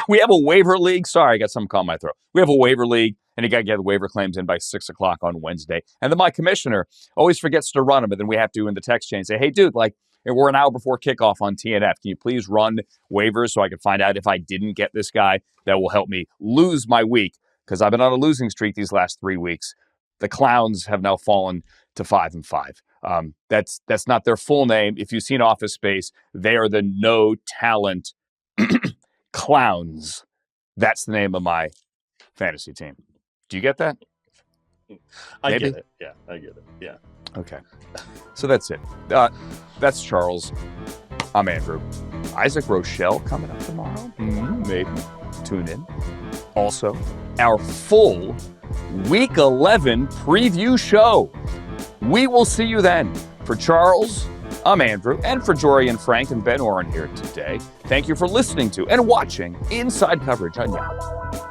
We have a waiver league. Sorry, I got something caught in my throat. We have a waiver league, and you got to get the waiver claims in by 6 o'clock on Wednesday. And then my commissioner always forgets to run them, but then we have to in the text chain say, hey, dude, we're an hour before kickoff on TNF. Can you please run waivers so I can find out if I didn't get this guy? That will help me lose my week because I've been on a losing streak these last 3 weeks. The Clowns have now fallen to 5-5. That's not their full name. If you've seen Office Space, they are the No Talent Clowns. That's the name of my fantasy team. Do you get that? I get it. Yeah, I get it. Yeah. Okay. So that's it. That's Charles. I'm Andrew. Isaac Rochelle coming up tomorrow? Maybe. tune in. Also, our full Week 11 preview show. We will see you then. For Charles, I'm Andrew, and for Jory and Frank and Ben Oren here today, thank you for listening to and watching Inside Coverage on Yahoo.